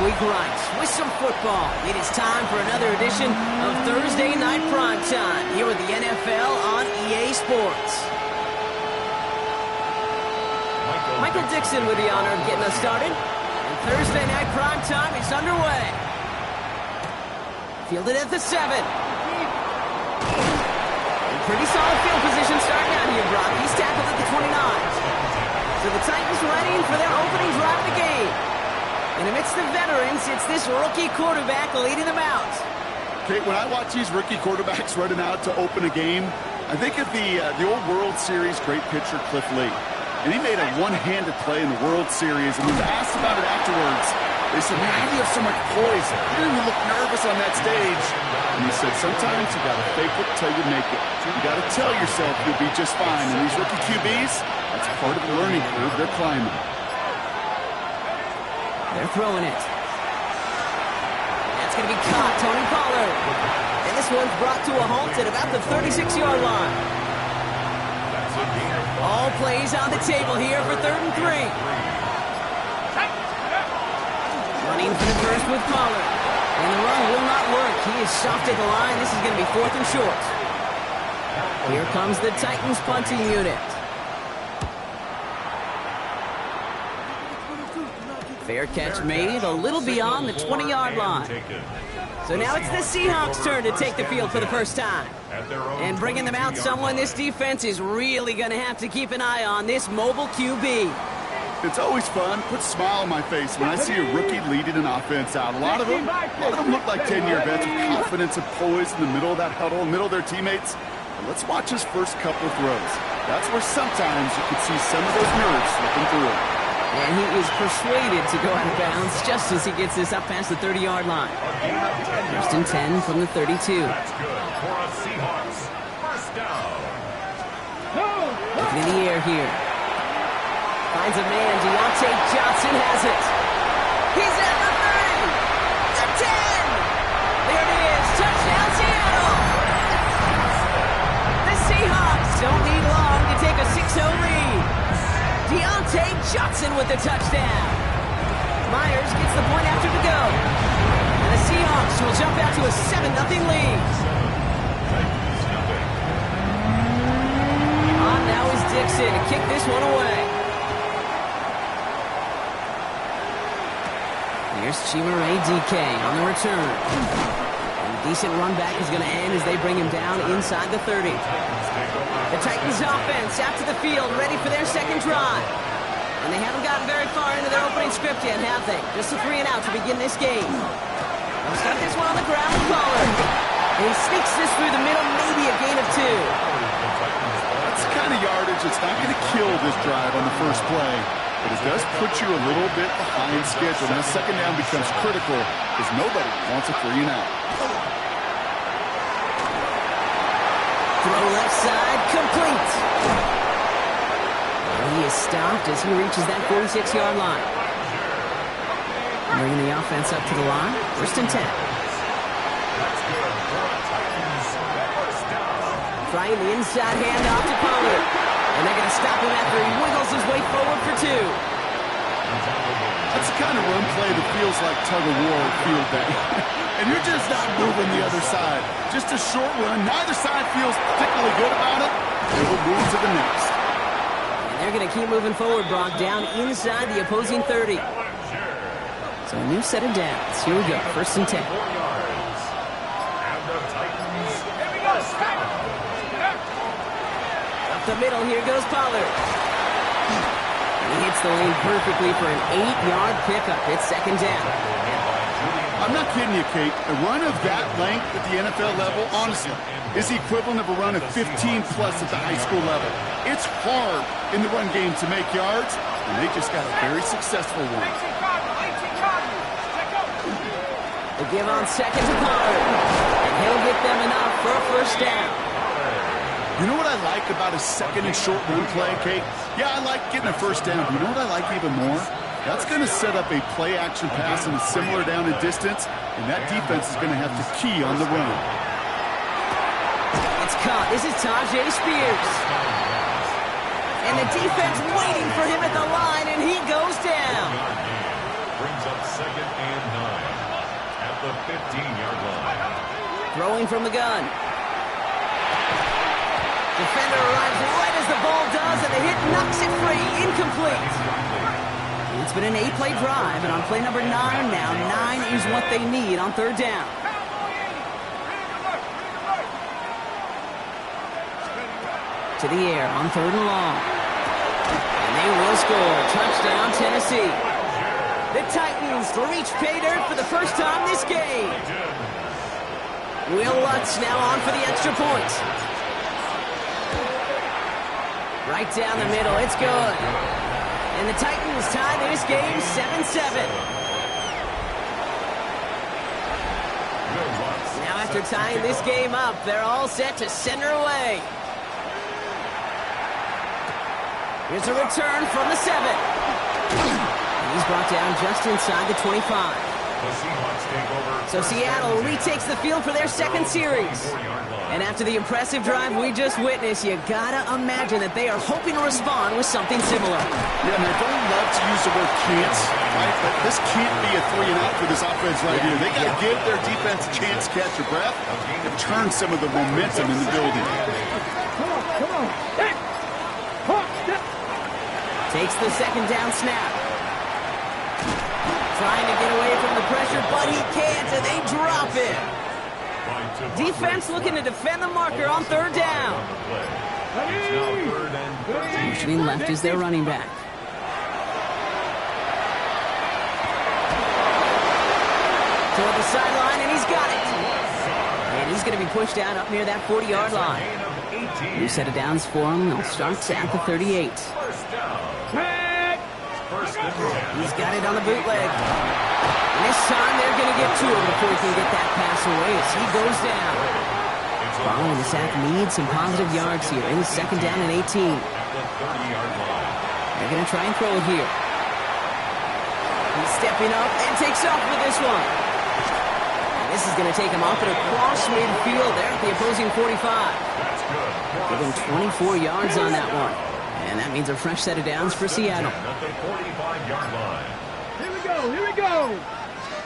week right with some football. It is time for another edition of Thursday Night Primetime here with the NFL on EA Sports. Michael Dixon with the honor of getting us started. And Thursday Night Primetime is underway. Fielded at the 7. Pretty solid field position starting out here, Brock. He's tackled at the 29. So the Titans ready for their opening drive of the game. And amidst the veterans, it's this rookie quarterback leading them out. Kate, when I watch these rookie quarterbacks running out to open a game, I think of the old World Series great pitcher Cliff Lee. And he made a one-handed play in the World Series, and when asked about it afterwards, they said, man, how do you have so much poise? You didn't even look nervous on that stage. And he said, sometimes you got to fake it till you make it. You got to tell yourself you'll be just fine. And these rookie QBs, that's part of the learning curve they're climbing. They're throwing it. That's going to be caught, Tony Pollard. And this one's brought to a halt at about the 36-yard line. All plays on the table here for 3rd and 3. Running for the first with Pollard. And the run will not work. He is soft at the line. This is going to be 4th and short. Here comes the Titans punting unit. Fair catch made a little beyond the 20-yard line. So now it's the Seahawks' turn to take the field for the first time. And bringing them out, someone this defense is really going to have to keep an eye on, this mobile QB. It's always fun, puts a smile on my face when I see a rookie leading an offense out. A lot of them look like 10-year vets with confidence and poise in the middle of that huddle, in the middle of their teammates. And let's watch his first couple of throws. That's where sometimes you can see some of those nerves slipping through. And he is persuaded to go out of bounds just as he gets this up past the 30-yard line. 1st and 10 from the 32. That's good for a Seahawks. First down. Looking in the air here. Finds a man. Deontay Johnson has it. He's at the 30. The 10. There it is. Touchdown, Seattle. The Seahawks don't need long to take a 6-0 lead. Deontay Johnson with the touchdown. Myers gets the point after the go. And the Seahawks will jump out to a 7-0 lead. On now is Dixon to kick this one away. Here's Chimere DK on the return. And a decent run back is going to end as they bring him down inside the 30. The Titans offense out to the field, ready for their second drive. And they haven't gotten very far into their opening script yet, have they? Just a 3 and out to begin this game. They'll start this one on the ground with Pollard. And he sneaks this through the middle, maybe a gain of 2. That's the kind of yardage that's not going to kill this drive on the first play. But it does put you a little bit behind schedule. Now, second down becomes critical because nobody wants a 3 and out. Throw left side, complete. And he is stopped as he reaches that 46-yard line. Bringing the offense up to the line. 1st and 10. Trying the inside handoff to Pollard. And they're going to stop him after he wiggles his way forward for 2. That's the kind of run play that feels like tug-of-war field day. And you're just not moving the other side. Just a short run. Neither side feels particularly good about it. They will move to the next. And they're going to keep moving forward, Brock, down inside the opposing 30. So a new set of downs. Here we go. 1st and 10. Up the middle, here goes Pollard. He hits the lane perfectly for an 8-yard pickup. It's 2nd down. I'm not kidding you, Kate. A run of that length at the NFL level, honestly, is the equivalent of a run of 15-plus at the high school level. It's hard in the run game to make yards, and they just got a very successful one. They give on 2nd to Pollard, and he'll get them enough for a 1st down. You know what I like about a 2nd and short run play, Kate? Yeah, I like getting a 1st down. But you know what I like even more? That's going to set up a play-action pass in a similar down and distance, and that defense is going to have to key on the run. It's caught. This is Tajay Spears. And the defense waiting for him at the line, and he goes down. Brings up 2nd and 15-yard line. Throwing from the gun. Defender arrives right as the ball does, and the hit knocks it free. Incomplete. It's been an 8-play drive, and on play number 9 now, 9 is what they need on third down. To the air on third and long. And they will score. Touchdown, Tennessee. The Titans reach pay dirt for the first time this game. Will Lutz now on for the extra point. Right down the middle. It's good. And the Titans tie this game 7-7. Now after tying this game up, they're all set to center away. Here's a return from the 7. He's brought down just inside the 25. So Seattle retakes the field for their second series. And after the impressive drive we just witnessed, you gotta imagine that they are hoping to respond with something similar. Yeah, man, don't love to use the word can't, right? But this can't be a 3-and-out for this offense right here. They gotta give their defense a chance to catch their breath and turn some of the momentum in the building. Come on. Takes the second down snap. Trying to get away from the pressure, but he can't, and they drop it. Defense looking to defend the marker on third down. Motioning left is their running back. Toward the sideline, and he's got it. And he's going to be pushed out up near that 40-yard line. New set of downs for him. They'll start at the 38. He's got it on the bootleg. And this time they're going to get to him before he can get that pass away as he goes down. Following the sack needs some positive yards here. In the second down and 18. They're going to try and throw it here. He's stepping up and takes off with this one. And this is going to take him off and across midfield there at the opposing 45. Give him 24 yards on that one. And that means a fresh set of downs for Seattle. At the 45-yard line. Here we go.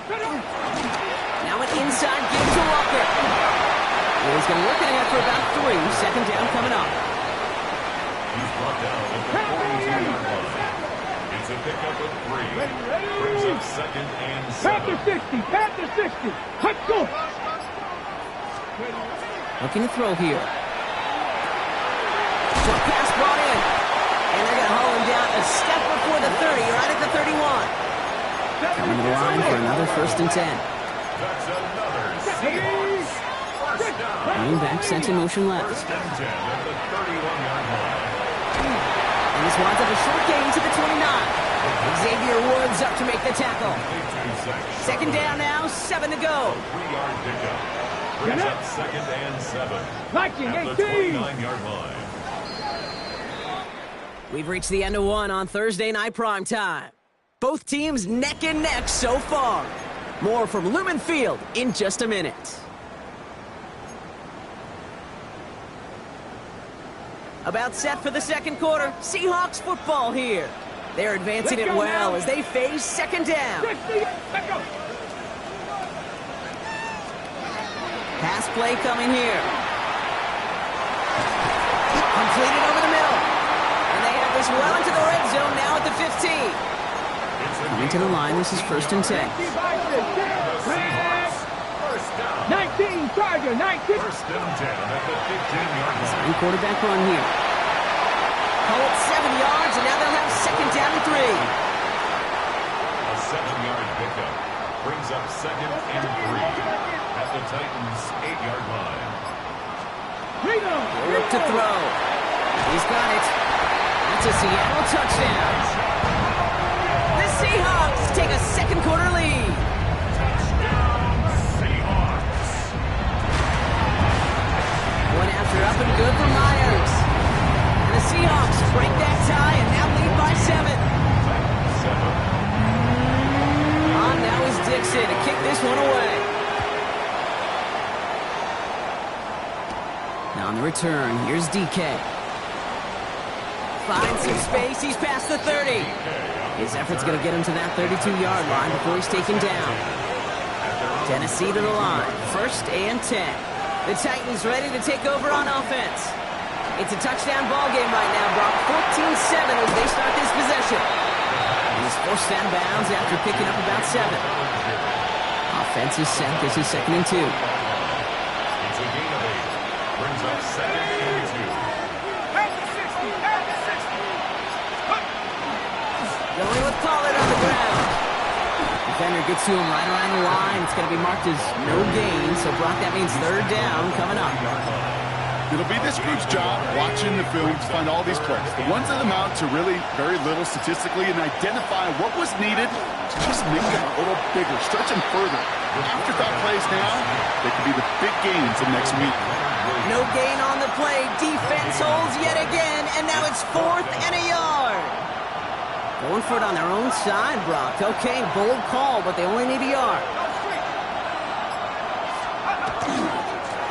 Now an inside give to Walker. Well, he's going to work it ahead for about 3. Second down coming up. He's brought down at the 42-yard line. It's a pickup of 3. Brings up second and 7. Panther 60. Let's go. Looking to throw here. Short pass brought in. And they're going to haul him down a step before the 30, right at the 31. Coming to the line for another first and 10. That's another Seahawks. First down. Running back sent in motion left. First and 10 at the 31-yard line. And this winds up a short gain to the 29. Xavier Woods up to make the tackle. Second down now, 7 to go. 3-yard pickup. Brings up second and 7 at the 29-yard line. We've reached the end of one on Thursday night primetime. Both teams neck and neck so far. More from Lumen Field in just a minute. About set for the second quarter. Seahawks football here. They're advancing it well as they face second down. Pass play coming here. Completed over the middle. And they have this well into the red zone now at the 15. Coming to the line, this is first and 10. 19, Tiger, 19. First and 10 at the 15-yard line. And quarterback run here. Call it 7 yards, and now they'll have second down and 3. A 7-yard pickup brings up second and 3 at the Titans' 8-yard line. Look to throw. He's got it. That's a Seattle touchdown. The Seahawks take a second quarter lead. Seahawks. One after up and good for Myers. And the Seahawks break that tie and now lead by 7. On now is Dixon to kick this one away. Now on the return, here's DK. Finds some space, he's past the 30. His effort's going to get him to that 32-yard line before he's taken down. Tennessee to the line. 1st and 10. The Titans ready to take over on offense. It's a touchdown ball game right now, Brock. 14-7 as they start this possession. He's forced out of bounds after picking up about 7. Offense is set. This is 2nd and 2. It's a gain of 8. Brings up 2nd and 2. Going with Pollard on the ground. Defender gets to him right around the line. It's going to be marked as no gain. So, Brock, that means 3rd down coming up. It'll be this group's job watching the film to find all these plays. The ones that amount to really very little statistically and identify what was needed to just make them a little bigger, stretch them further. Afterthought plays now, they could be the big gains of next week. No gain on the play. Defense holds yet again, and now it's 4th and a yard. Going for it on their own side, Brock. Okay, bold call, but they only need a yard.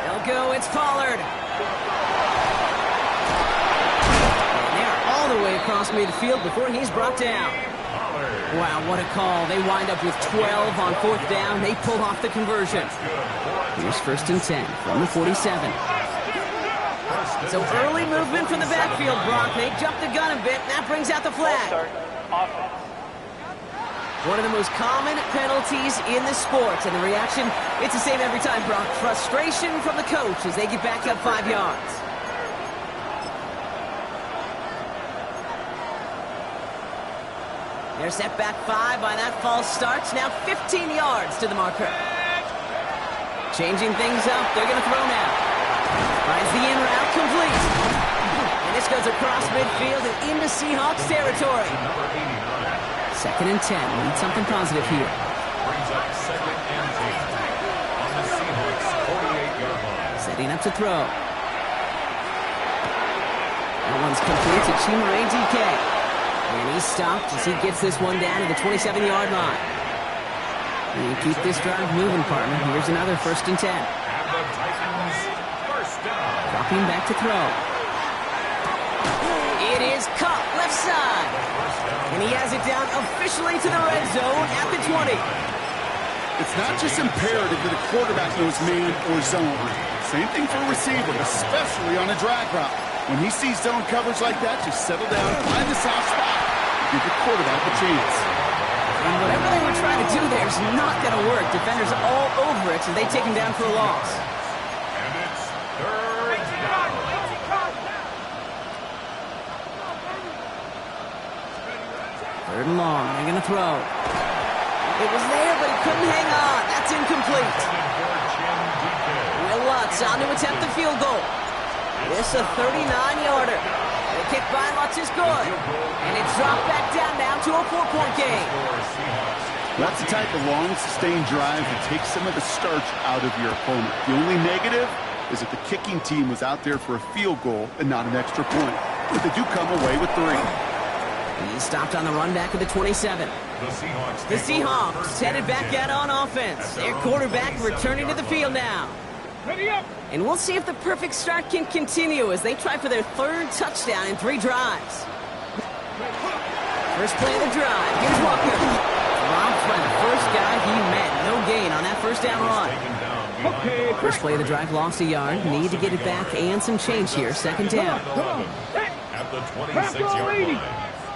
They'll go. It's Pollard. And they're all the way across midfield before he's brought down. Wow, what a call. They wind up with 12 on 4th down. They pull off the conversion. Here's 1st and 10 from the 47. So early movement from the backfield, Brock. They jumped the gun a bit, and that brings out the flag. One of the most common penalties in the sport, and the reaction, it's the same every time, Brock. Frustration from the coach as they get back up 5 yards. They're set back 5 by that false start. Now 15 yards to the marker. Changing things up, they're going to throw now. Finds the in route, complete. And this goes across midfield and into Seahawks territory. 2nd and 10. We need something positive here. Brings up 2nd and 10 on the Seahawks 48-yard line. Setting up to throw. That one's complete to PWk3. And he's stopped as he gets this one down to the 27-yard line. And you keep this drive moving, partner. Here's another 1st and 10. And the Titans, 1st down. Dropping back to throw. It is caught left side. And he has it down officially to the red zone at the 20. It's not just imperative that a quarterback knows man or zone. Same thing for a receiver, especially on a drag route. When he sees zone coverage like that, just settle down, find the soft spot, give the quarterback a chance. And whatever they were trying to do there is not going to work. Defenders all over it, so they take him down for a loss. And it's 3rd down. 3rd and long. They're going to throw. It was there, but he couldn't hang on. That's incomplete. Will Lutz on to attempt the field goal. This a 39-yarder. The kick by Lutz is good. And it's dropped back down now to a 4-point game. That's the type of long, sustained drive that takes some of the starch out of your opponent. The only negative is that the kicking team was out there for a field goal and not an extra point. But they do come away with 3. He's stopped on the run back of the 27. The Seahawks headed back out on offense. Their quarterback returning to the field now. Ready up. And we'll see if the perfect start can continue as they try for their 3rd touchdown in 3 drives. First play of the drive. Here's Walker. Dropped by the first guy he met. No gain on that 1st down run. Okay. First play of the drive, lost a yard. Need to get it back and some change here. 2nd down. At the 26-yard line.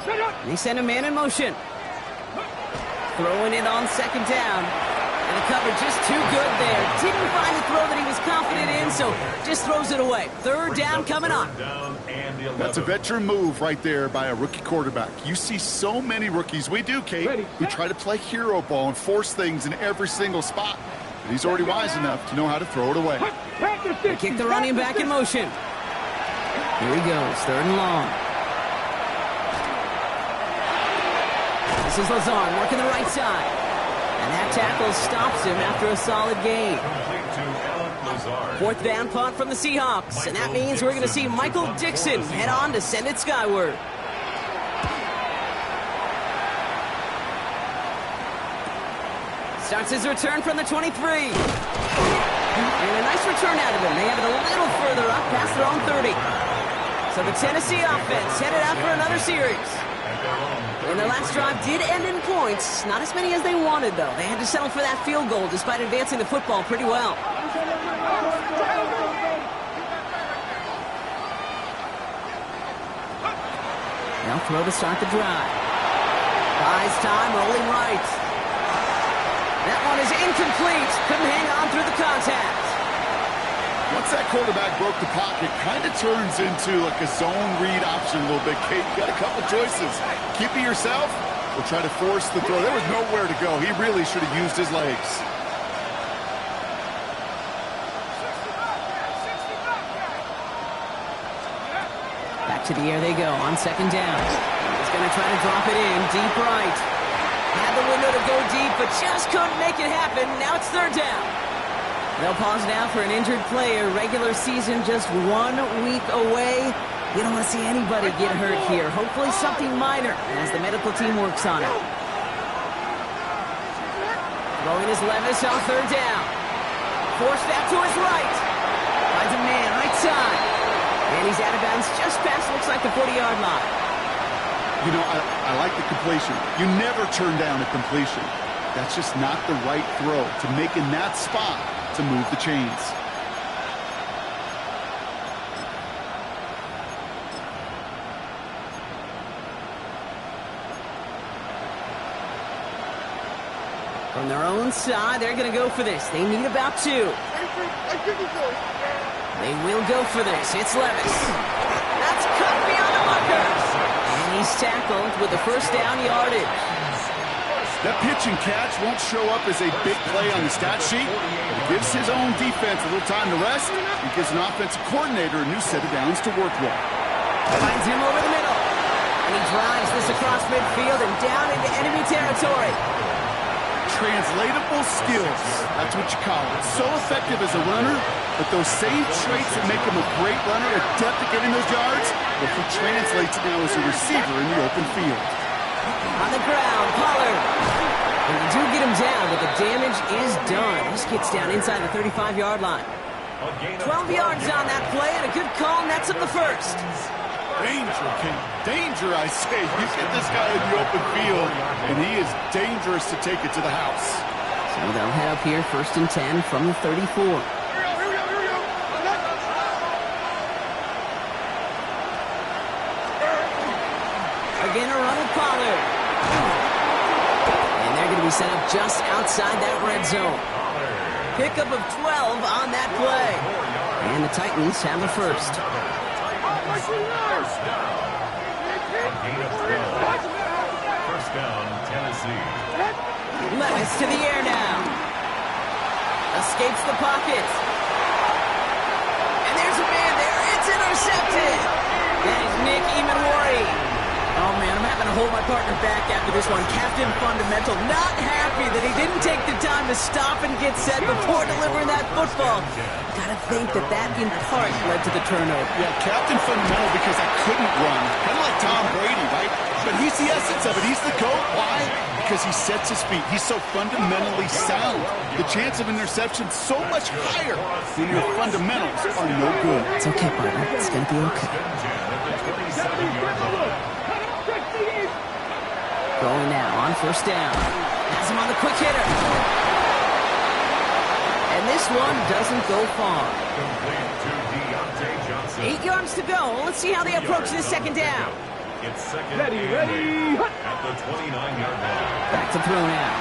Set up. They send a man in motion. Throwing it on 2nd down. And the cover just too good there. Didn't find the throw that he was confident in, so just throws it away. 3rd down coming up. That's a veteran move right there by a rookie quarterback. You see so many rookies, we do, Kate, who try to play hero ball and force things in every single spot. But he's already wise enough to know how to throw it away. They kick the running back in motion. Here he goes, 3rd and long. This is Lazard working the right side. And that tackle stops him after a solid gain. 4th down punt from the Seahawks. And that means we're going to see Michael Dixon head on to send it skyward. Starts his return from the 23. And a nice return out of him. They have it a little further up past their own 30. So the Tennessee offense headed out for another series. And their last drive did end in points. Not as many as they wanted, though. They had to settle for that field goal despite advancing the football pretty well. They'll throw to start the drive. Buys time, rolling right. That one is incomplete. Couldn't hang on through the contact. Once that quarterback broke the pocket, kind of turns into like a zone read option a little bit. Kate, you got a couple choices. Keep it yourself or try to force the throw. There was nowhere to go. He really should have used his legs. Back to the air they go on second down. He's going to try to drop it in deep right. Had the window to go deep, but just couldn't make it happen. Now it's third down. They'll pause now for an injured player. Regular season just 1 week away. You don't want to see anybody get hurt here. Hopefully something minor as the medical team works on it. Throwing his Levis on third down. Forced out to his right. Finds a man right side. And he's out of bounds just past, looks like the 40-yard line. You know, I like the completion. You never turn down a completion. That's just not the right throw to make in that spot to move the chains. From their own side, they're going to go for this. They need about 2. They will go for this. It's Levis. That's cut beyond the marker. And he's tackled with the first down yardage. That pitch and catch won't show up as a big play on the stat sheet. It gives his own defense a little time to rest. It gives an offensive coordinator a new set of downs to work with. Finds him over the middle. And he drives this across midfield and down into enemy territory. Translatable skills. That's what you call it. So effective as a runner, but those same traits that make him a great runner, adept at getting those yards, well, he translates it now as a receiver in the open field. On the ground, Pollard. And they do get him down, but the damage is done. This gets down inside the 35-yard line. 12 yards on that play, and a good call nets him the first. Danger, King. Danger, I say. You get this guy in the open field, and he is dangerous to take it to the house. So they'll head up here, 1st and 10 from the 34. Again, a run of Pollard. And they're going to be set up just outside that red zone. Pickup of 12 on that play. And the Titans have the first. First down, Tennessee. Levis to the air now. Escapes the pocket. And there's a man there. It's intercepted. That is Nick Emanwari. Oh, man, I'm having to hold my partner back after this one. Captain Fundamental, not happy that he didn't take the time to stop and get set before delivering that football. Gotta think that in part led to the turnover. Yeah, Captain Fundamental because I couldn't run. Kind of like Tom Brady, right? But he's the essence of it. He's the GOAT. Why? Because he sets his feet. He's so fundamentally sound. The chance of interception so much higher when your fundamentals are no good. It's okay, partner. It's gonna be okay. Going now on first down. Has him on the quick hitter. And this one doesn't go far. 8 yards to go. Let's see how they approach this second down. It's second Ready. at the 29-yard line. Back to throw now.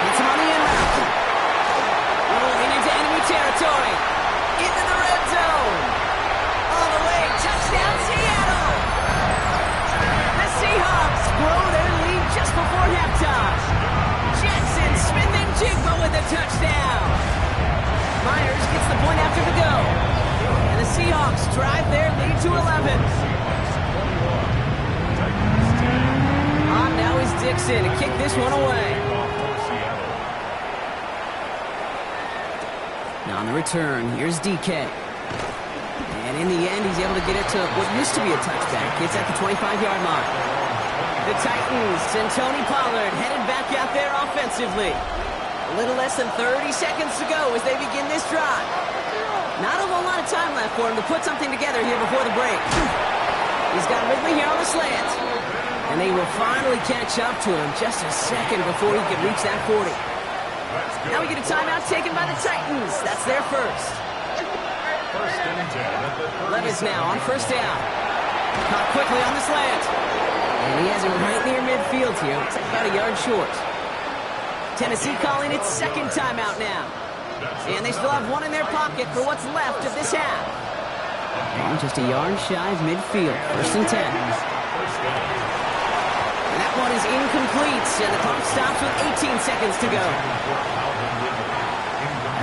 Hits him on the end route. Rolling into enemy territory. Into the red zone. All the way. Touchdown, Seattle. The Seahawks grow their lead just before halftime. Jackson, Smith, and Jigba with a touchdown. Myers gets the point after the go. And the Seahawks drive their lead to 11. On now is Dixon to kick this one away. Now on the return, here's DK. And in the end, he's able to get it to what used to be a touchback. It's at the 25-yard line. The Titans and Tony Pollard headed back out there offensively. A little less than 30 seconds to go as they begin this drive. Not a whole lot of time left for him to put something together here before the break. He's got Ridley here on the slant. And they will finally catch up to him just a second before he can reach that 40. Now we get a timeout taken by the Titans. That's their first. First and 10. Levis now on first down. Caught quickly on the slant. And he has it right near midfield here. Looks like about a yard short. Tennessee calling its second timeout now. And they still have one in their pocket for what's left of this half. Ball just a yard shy of midfield. First and 10. And that one is incomplete. And the clock stops with 18 seconds to go.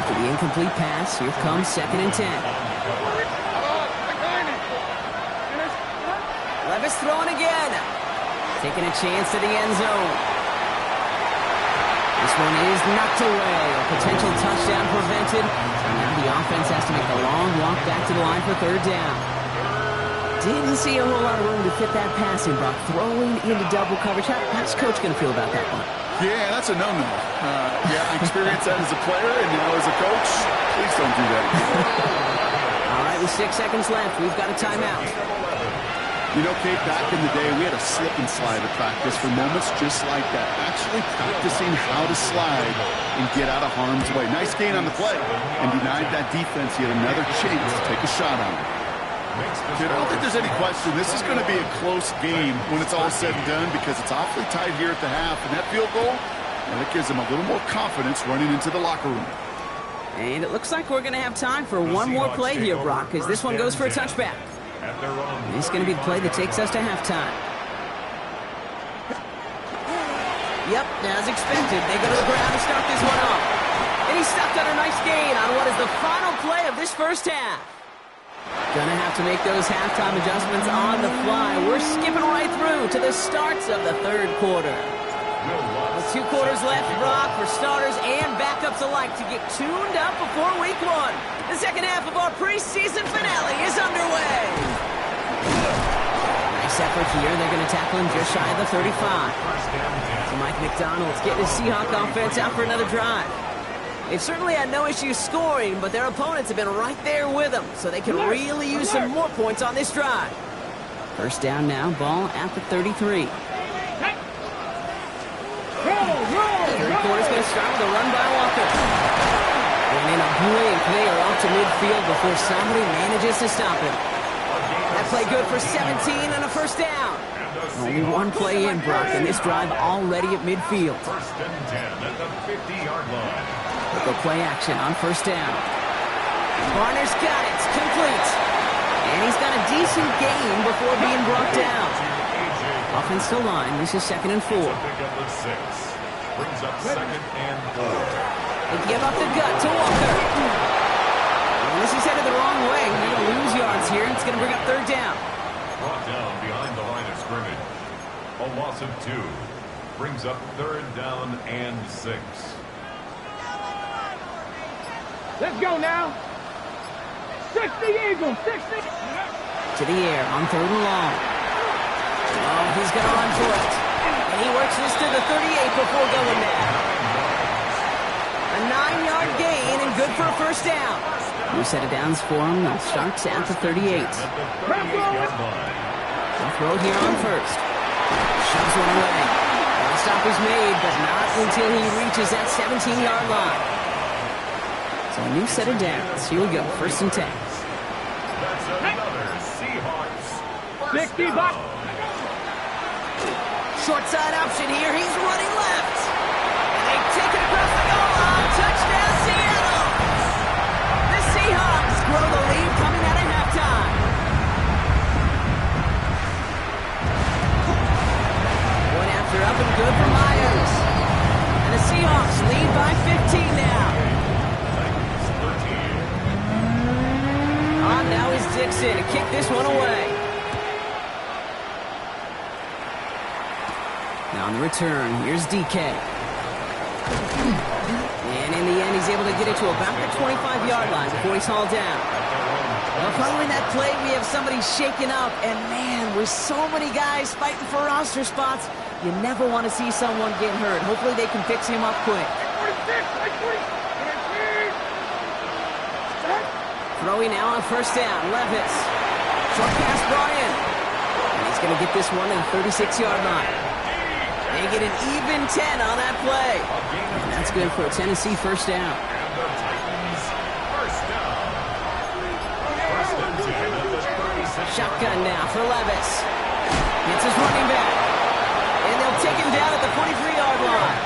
After the incomplete pass, here comes second and 10. Levis throwing again. Taking a chance to the end zone. This one is knocked away. A potential touchdown prevented. And now the offense has to make a long walk back to the line for third down. Didn't see a whole lot of room to fit that passing, Brock. Throwing into double coverage. How's Coach going to feel about that one? Yeah, that's a no-no. I experienced that as a player, and now as a coach, please don't do that again. All right, with 6 seconds left, we've got a timeout. You know, Kate, back in the day, we had a slip and slide at practice for moments just like that. Actually practicing how to slide and get out of harm's way. Nice gain on the play, and denied that defense yet another chance to take a shot on it. Dude, I don't think there's any question. This is going to be a close game when it's all said and done because it's awfully tight here at the half. And that field goal, and it gives them a little more confidence running into the locker room. And it looks like we're going to have time for one more play here, Brock, because this one goes for a touchback. This is going to be the play that takes us to halftime. Yep, as expected, they go to the ground to start this one off. And he stuck on a nice gain on what is the final play of this first half. Gonna have to make those halftime adjustments on the fly. We're skipping right through to the starts of the third quarter. With 2 quarters left, Brock, for starters and backups alike to get tuned up before week 1. The second half of our preseason finale is underway. Nice effort here. They're going to tackle him just shy of the 35. So Mike McDonald's getting his Seahawk offense out for another drive. They've certainly had no issues scoring, but their opponents have been right there with them, so they can really use some more points on this drive. First down now, ball at the 33. Third quarter's going to start with a run by Walker. And in a blink, they are off to midfield before somebody manages to stop him. That play good for 17 and a first down. Only one play in, Brock, and this drive already at midfield. First and 10 at the 50-yard line. Go play action on first down. Barner's got it. It's complete. And he's got a decent gain before being brought down. Offensive line. This is second and 4. Pick up the 6. Brings up second and 4. They give up the gut to Walker. And this is headed the wrong way. They're going to lose yards here. It's going to bring up third down. Brought down behind the line of scrimmage. A loss of 2. Brings up third down and 6. Let's go now. 60 Eagles, 60. To the air on third and long. Oh, he's going to run for it. And he works this to the 38 before going there. A 9-yard gain and good for a first down. New set of downs for him. That starts at the 38. They'll throw it here on first. Shoves one away. Now stop is made, but not until he reaches that 17-yard line. So a new set of downs. Here we go. First and 10. That's another Seahawks. 60 bucks. Short side option here. He's running left. And they take it across the goal line. Touchdown, Seattle. The Seahawks grow the lead coming out of halftime. One after up and good for Myers. And the Seahawks lead by 15 now. On now is Dixon to kick this one away. Now on the return, here's DK. And in the end, he's able to get it to about the 25-yard line before he's hauled down. Well, following that play, we have somebody shaken up. And man, with so many guys fighting for roster spots, you never want to see someone get hurt. Hopefully they can fix him up quick. Throwing now on first down. Levis. Short pass brought in. He's going to get this one to the 36-yard line. They get an even 10 on that play. And that's good for a Tennessee first down. Shotgun now for Levis. It's his running back. And they'll take him down at the 43-yard line.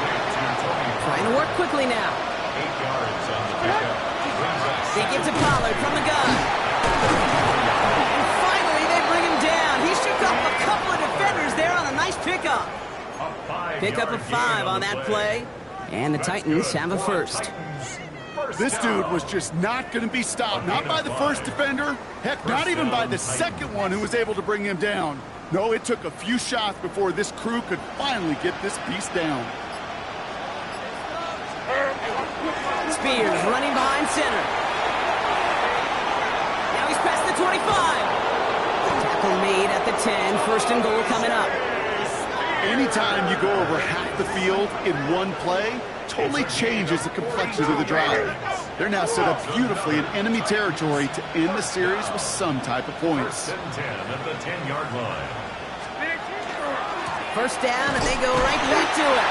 Trying to work quickly now. 8 yards on the pickup. They get to Pollard from the gun. And finally, they bring him down. He shook off a couple of defenders there on a nice pickup. Pickup of 5 on that play. And the Titans have a first. This dude was just not going to be stopped. Not by the first defender. Heck, not even by the second one who was able to bring him down. No, it took a few shots before this crew could finally get this beast down. Spears running behind center. Now he's past the 25. Tackle made at the 10. First and goal coming up. Anytime you go over half the field in one play, totally changes the complexion of the drive. They're now set up beautifully in enemy territory to end the series with some type of points. First and 10 at the 10-yard line. First down, and they go right back to it.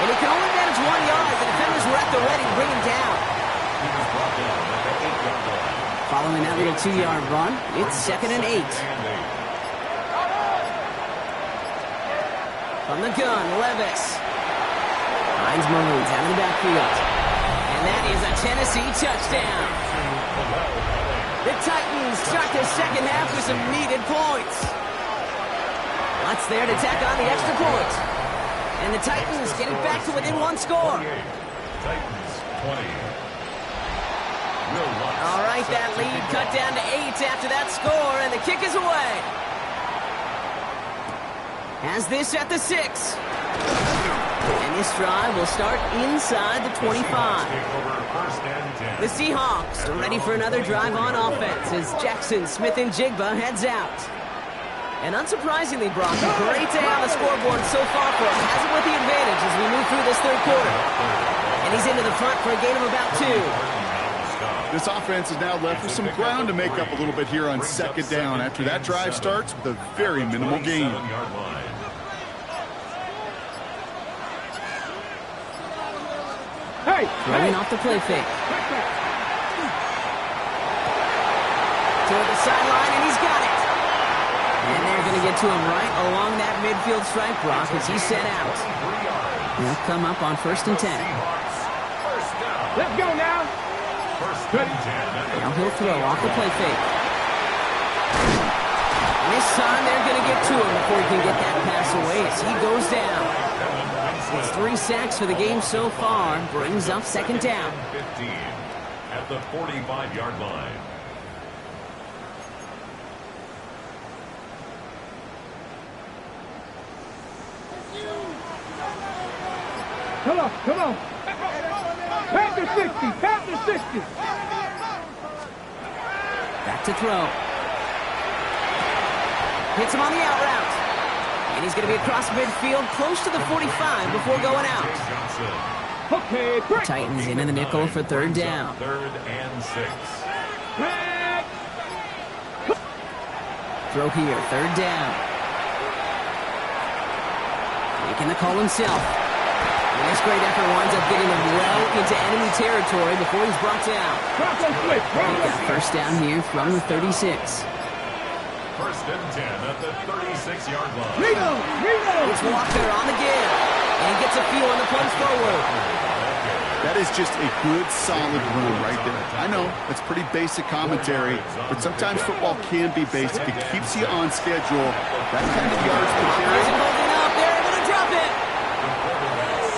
And he can only manage 1 yard. The defenders were at the ready to bring him down. He was brought down at the 8-yard line. Following that little 2-yard run, it's 2nd and 8. From the gun, Levis. Finds Maroons out in the backfield. And that is a Tennessee touchdown. The Titans start the second half with some needed points. Lots there to tack on the extra point. And the Titans get it back to within 1 score. Titans 20. All right, that lead cut down to 8 after that score, and the kick is away. Has this at the 6. And this drive will start inside the 25. The Seahawks are ready for another drive on offense as Jackson, Smith, and Jigba heads out. And unsurprisingly, Brock, a great day on the scoreboard so far for him. Has it with the advantage as we move through this third quarter. And he's into the front for a gain of about 2. This offense is now left with some ground to make up a little bit here on second down after that drive starts with a very minimal gain. Throwing off the play fake. Toward the sideline, and he's got it. And they're going to get to him right along that midfield stripe, Brock, as he's set out. He'll come up on 1st and 10. Let's go now. Now he'll throw off the play fake. And this time they're going to get to him before he can get that pass away as he goes down. It's 3 sacks for the game so far. Brings up 2nd down. 15 at the 45-yard line. Come on, come on. Past the 60, past the 60. Back to throw. Hits him on the out route. And he's going to be across midfield, close to the 45 before going out. Okay, break. Titans into the nickel for 3rd down. 3rd and 6. Break. Throw here, 3rd down. Making the call himself. And this great effort winds up getting him well into enemy territory before he's brought down. He got first down here from the 36. 1st and 10 at the 36-yard line. It's Walker on the give. And he gets a few on the punch forward. That is just a good, solid run right there. I know, it's pretty basic commentary, but sometimes football can be basic. It keeps you on schedule. That kind of yards per carry. Isn't holding up. They're able to drop it.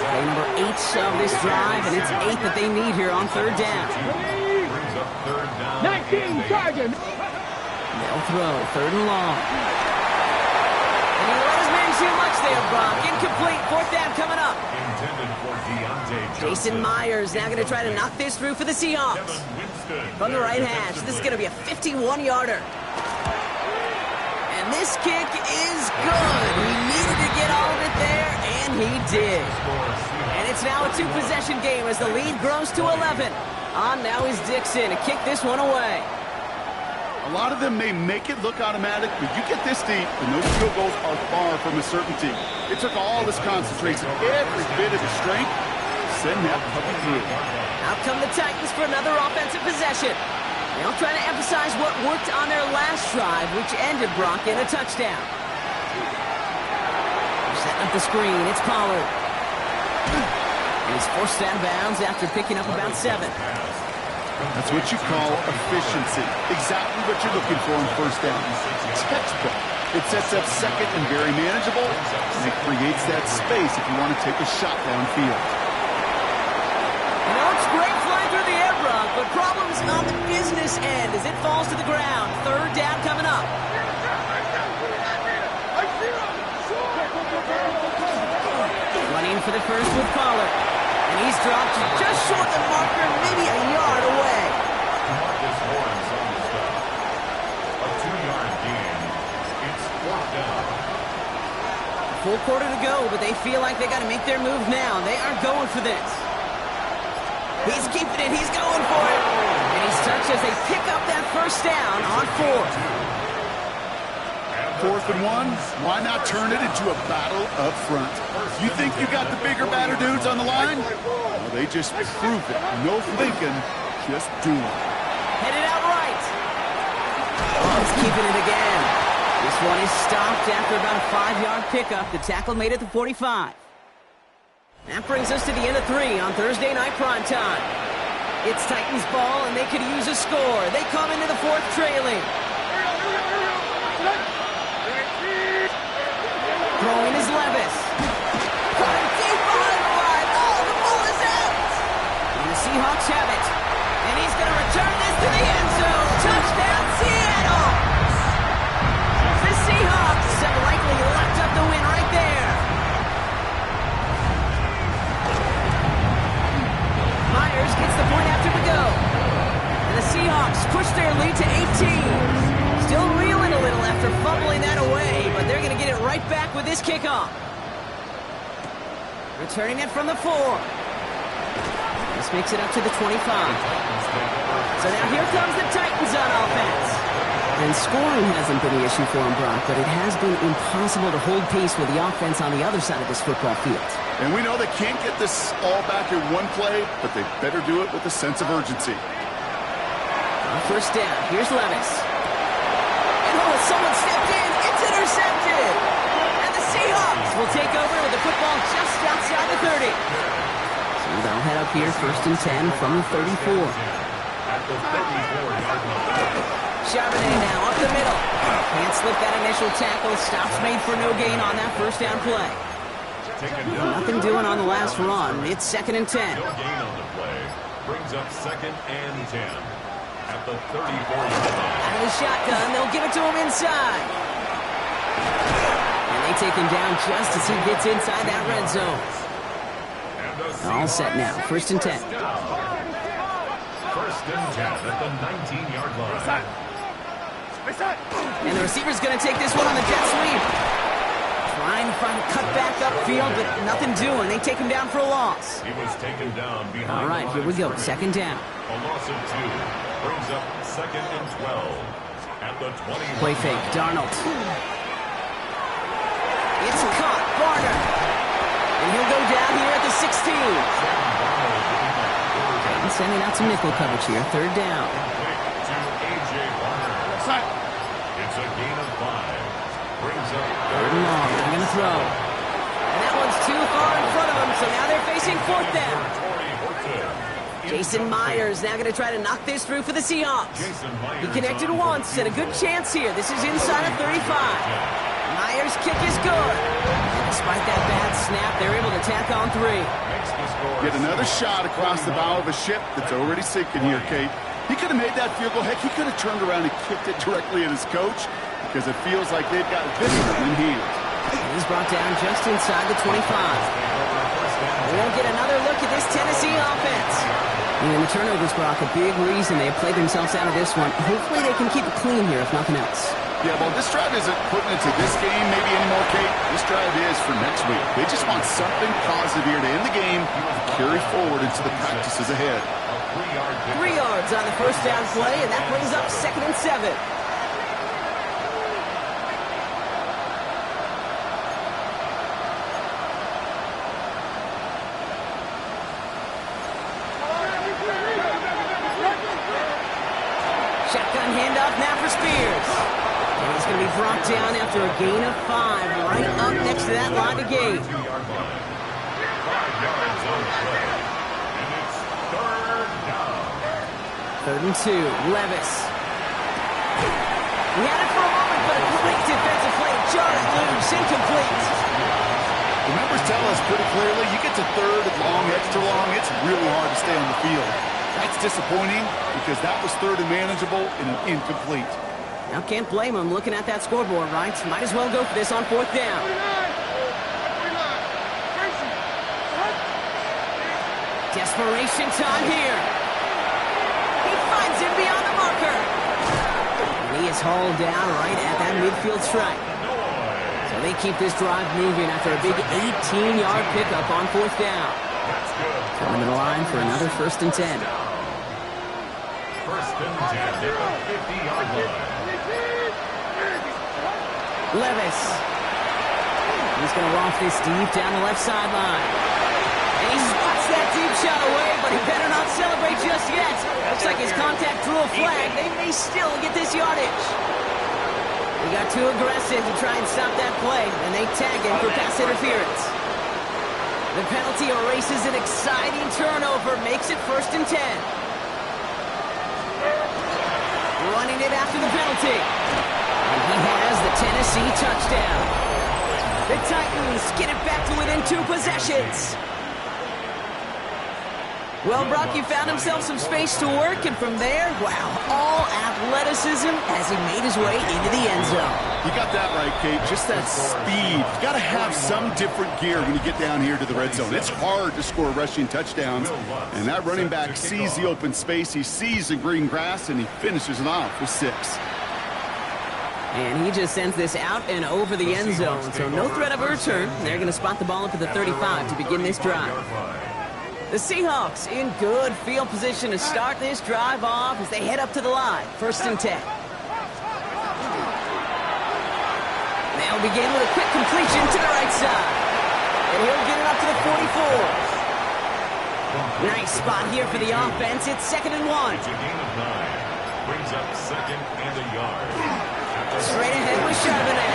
Play number 8 of this drive, and it's 8 that they need here on 3rd down. Brings up 3rd down. 19 Sergeant. They'll throw 3rd and long. And he let his man too much there, Brock. Incomplete. 4th down coming up. Intended for Deontay Johnson. Jason Myers now going to try to knock this through for the Seahawks. Kevin Winston From the right hash, this is going to be a 51-yarder. And this kick is good. He needed to get all of it there, and he did. And it's now a 2-possession game as the lead grows to 11. On now is Dixon to kick this one away. A lot of them may make it look automatic, but you get this deep, and those field goals are far from a certainty. It took all this concentration, every bit of his strength, to send that puppy through. Out come the Titans for another offensive possession. They'll try to emphasize what worked on their last drive, which ended Brock in a touchdown. Setting up the screen, it's Pollard. He's forced out of bounds after picking up about 7. That's what you call efficiency. Exactly what you're looking for on first down. Textbook. It sets up second and very manageable, and it creates that space if you want to take a shot downfield. You know, it's great flying through the air, Brock, but problems on the business end as it falls to the ground. Third down coming up. Running for the first with Pollard. And he's dropped just short of the marker, maybe a yard away. Marcus Lawrence on the stop. A 2-yard gain. It's 4th down. Full quarter to go, but they feel like they got to make their move now. They are going for this. He's keeping it. He's going for it. And he's touched as they pick up that first down on 4th. 4th and 1, why not turn it into a battle up front? You think you got the bigger, badder dudes on the line? Well, they just prove it. No thinking, just do it. Headed out right. Oh, he's keeping it again. This one is stopped after about a 5-yard pickup. The tackle made it to 45. That brings us to the end of 3 on Thursday night primetime. It's Titans ball, and they could use a score. They come into the 4th trailing. Throwing is Levis. Caught deep behind the line. Oh, the ball is out. And the Seahawks have it. And he's going to return this to the end zone. Touchdown, Seattle. The Seahawks have likely locked up the win right there. Myers gets the point after the go. And the Seahawks push their lead to 18. Still reeling a little after fumbling that away, but they're going to get it right back with this kickoff. Returning it from the 4. This makes it up to the 25. So now here comes the Titans on offense. And scoring hasn't been the issue for them, Brock, but it has been impossible to hold pace with the offense on the other side of this football field. And we know they can't get this all back in one play, but they better do it with a sense of urgency. On first down, here's Levis. Oh, someone stepped in. It's intercepted. And the Seahawks will take over with the football just outside the 30. So they'll head up here first and 10 from the 34. At the 34-yard line. Charbonnet now up the middle. Can't slip that initial tackle. Stops made for no gain on that first down play. Nothing doing on the last run. It's 2nd and 10. No gain on the play. Brings up 2nd and 10. At the 34-yard line. Out of the shotgun, they'll give it to him inside. And they take him down just as he gets inside that red zone. All set now, first and 10. First and 10 at the 19-yard line. And the receiver's going to take this one on the jet sweep. Trying to find a cut back upfield, but nothing doing. They take him down for a loss. He was taken down behind. All right, here we go, 2nd down. A loss of 2 brings up 2nd and 12 at the 20. Play fake, Darnold. It's caught, Barner. And he'll go down here at the 16. And sending out some nickel coverage here, 3rd down. To A.J. Barner. It's a gain of 5. Brings up 3rd and long, they're going to throw. And that one's too far in front of them, so now they're facing 4th down. Jason Myers now going to try to knock this through for the Seahawks. He connected once, and a good chance here. This is inside of 35. Myers' kick is good. And despite that bad snap, they're able to tack on 3. Get another shot across the bow of a ship that's already sinking here, Kate. He could have made that field goal. Heck, he could have turned around and kicked it directly at his coach because it feels like they've got this one in hand. And he's brought down just inside the 25. We'll get another look at this Tennessee offense. And the turnovers, Brock, a big reason they have played themselves out of this one. Hopefully they can keep it clean here, if nothing else. Yeah, well, this drive isn't putting into this game maybe anymore, Kate. This drive is for next week. They just want something positive here to end the game and carry forward into the practices ahead. 3-yard pickup. 3 yards on the first down play, and that brings up 2nd and 7. Shotgun handoff now for Spears. And he's going to be brought down after a gain of 5, right up next to that line of gain. 2-yard line. 5 yards on the play. And it's 3rd down. 3rd and 2, Levis. He had it for a moment, but a great defensive play. Jarred loose, incomplete. The numbers tell us pretty clearly, you get to 3rd and long, extra long, it's really hard to stay on the field. That's disappointing because that was 3rd and manageable and an incomplete. Now can't blame him looking at that scoreboard, right? Might as well go for this on 4th down. Desperation time here. He finds him beyond the marker. And he is hauled down right at that midfield stripe. So they keep this drive moving after a big 18-yard pickup on 4th down. Coming to the line for another 1st and 10. 1st and 10 at the 50-yard line. Levis. He's going to loft this deep down the left sideline. And he swats that deep shot away, but he better not celebrate just yet. Looks like his contact drew a flag. They may still get this yardage. He got too aggressive to try and stop that play, and they tag him for pass interference. The penalty erases an exciting turnover, makes it 1st and 10. Running it after the penalty. And he has the Tennessee touchdown. The Titans get it back to within 2 possessions. Well, Brock, he found himself some space to work, and from there, wow, all athleticism as he made his way into the end zone. You got that right, Kate. Just that speed. You got to have some different gear when you get down here to the red zone. It's hard to score rushing touchdowns, and that running back sees the open space, he sees the green grass, and he finishes it off with 6. And he just sends this out and over the end zone, so no threat of a return. They're going to spot the ball up at the 35 to begin this drive. The Seahawks in good field position to start this drive off as they head up to the line. 1st and 10. They'll begin with a quick completion to the right side. And he'll get it up to the 44. Nice spot here for the offense. It's 2nd and 1. It's a gain of 9. Brings up 2nd and a yard. Straight ahead with Charbonnet.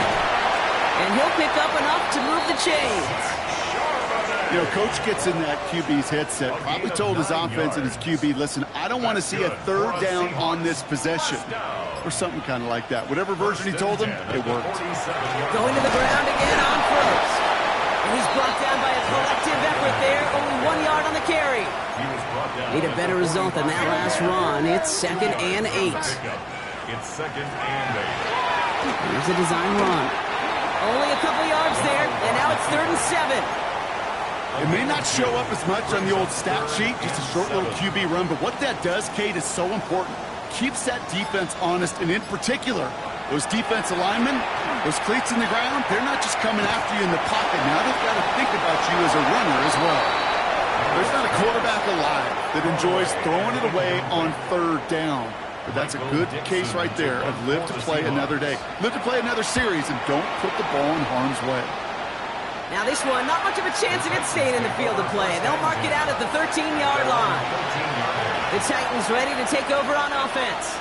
And he'll pick up enough to move the chains. You know, Coach gets in that QB's headset, probably told his offense and his QB, listen, I don't want to see a 3rd down on this possession. Or something kind of like that. Whatever version he told him, it worked. Going to the ground again on 1st. And he's brought down by a collective effort there. Only 1 yard on the carry. Need a better result than that last run. It's 2nd and 8. It's 2nd and 8. Here's a design run. Only a couple yards there, and now it's 3rd and 7. It may not show up as much on the old stat sheet, just a short little QB run, but what that does, Kate, is so important. Keeps that defense honest, and in particular, those defensive linemen, those cleats in the ground, they're not just coming after you in the pocket. Now they've got to think about you as a runner as well. There's not a quarterback alive that enjoys throwing it away on 3rd down. But that's a good case right there of live to play another day. Live to play another series, and don't put the ball in harm's way. Now this one, not much of a chance of it staying in the field of play. They'll mark it out at the 13-yard line. The Titans ready to take over on offense.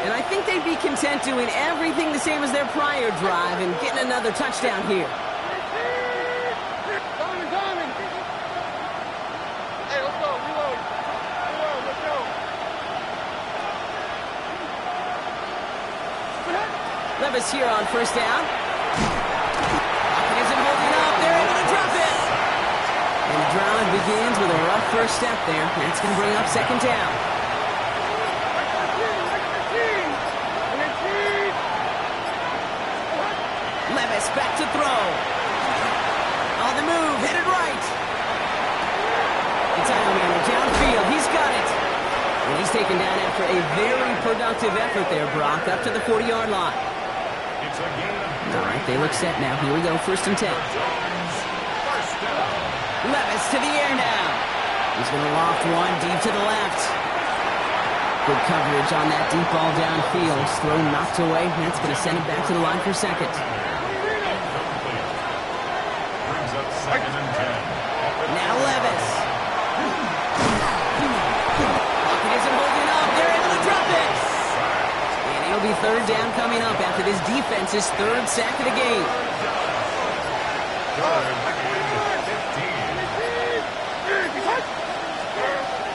And I think they'd be content doing everything the same as their prior drive and getting another touchdown here. Hey, let's go. Reload. Let's go. Levis here on 1st down. Isn't holding up. They're able to drop it. And the drive begins with a rough first step there. That's going to bring up 2nd down. Levis back to throw. On the move, headed right. The title man downfield. He's got it. And he's taken down after a very productive effort there, Brock, up to the 40-yard line. It's a gain of 3. All right, they look set now. Here we go, 1st and 10. First down. Levis to the air now. He's going to loft one deep to the left. Good coverage on that deep ball downfield. Throw knocked away. That's going to send it back to the line for second. Brings up second and 10. Now Levis. Pocket isn't holding up. They're able to drop it. And it'll be third down coming up after this defense's third sack of the game.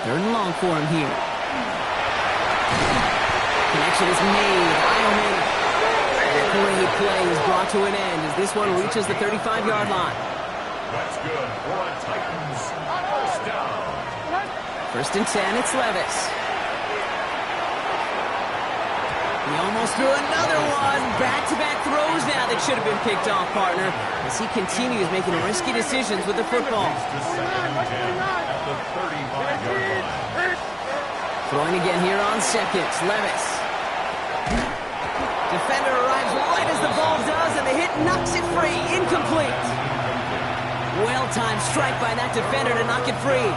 Third and long for him here. Connection is made. Iowa. A great play is brought to an end as this one reaches the 35-yard line. That's good for a Titans first down. First and 10, it's Levis. He almost threw another one. Back-to-back throws now that should have been picked off, partner, as he continues making risky decisions with the football. To second and 10 at the 35-yard line. Throwing again here on second, Levis. Defender arrives right as the ball does, and the hit knocks it free. Incomplete. Well-timed strike by that defender to knock it free.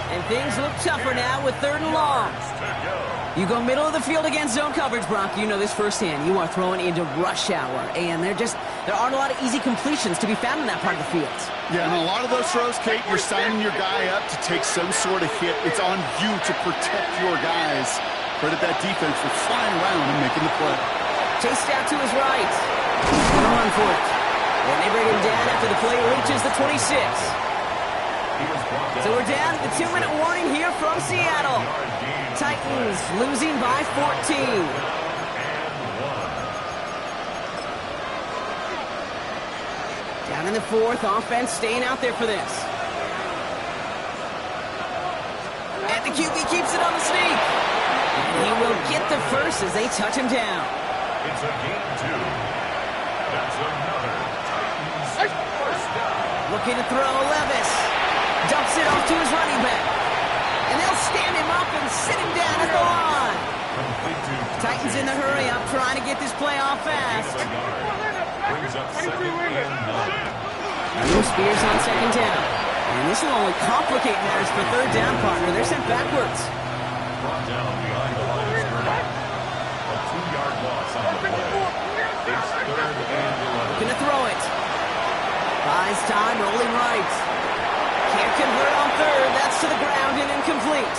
And things look tougher now with third and long. You go middle of the field against zone coverage, Brock. You know this firsthand. You are throwing into rush hour, and there aren't a lot of easy completions to be found in that part of the field. Yeah, and a lot of those throws, Kate, you're signing your guy up to take some sort of hit. It's on you to protect your guys. Credit that defense for flying around and making the play. Chased out to his right. He's going to run for it. And they bring him down after the play reaches the 26. So we're down to the 2-minute warning here from Seattle. Titans losing by 14. Down in the fourth, offense staying out there for this. And the QB keeps it on the sneak. And he will get the first as they touch him down. It's a game 2. That's another Titans first down. Looking to throw, Levis. Dumps it off to his running back. And they'll stand him up and sit him down at the line. Titans in the hurry up, trying to get this play off fast. Brings up second and 9. No Spears on second down. And this will only complicate matters for third down, partner. They're sent backwards. Brought down behind the line of scrimmage. A 2-yard loss on the play. It's third and 11. Looking to throw it. Buys time, rolling right. Can't convert on third. That's to the ground and incomplete.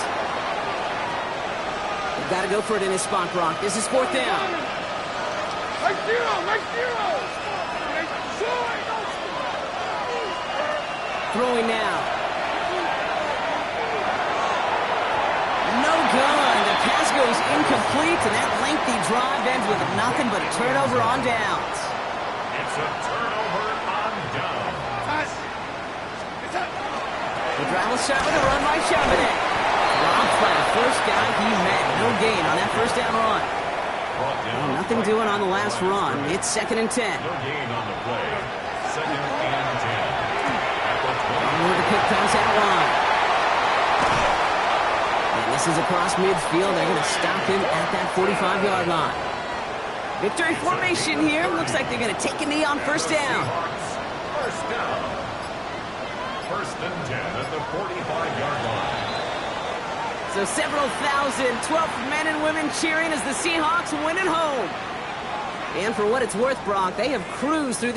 They've got to go for it in his spot, Brock. This is fourth down. Throwing now. No good. The pass goes incomplete, and that lengthy drive ends with nothing but a turnover on downs. It's a turnover on downs. The drive will start with a run by Charbonnet. Dropped by the first guy he met. No gain on that first down run. Well, nothing doing on the last run. It's second and 10. No gain on the play. Second and 10. With the pick pass out wide. And this is across midfield. They're going to stop him at that 45-yard line. Victory formation here. Looks like they're going to take a knee on first down. First down. First and 10 at the 45-yard line. So several thousand 12th men and women cheering as the Seahawks win at home. And for what it's worth, Brock, they have cruised through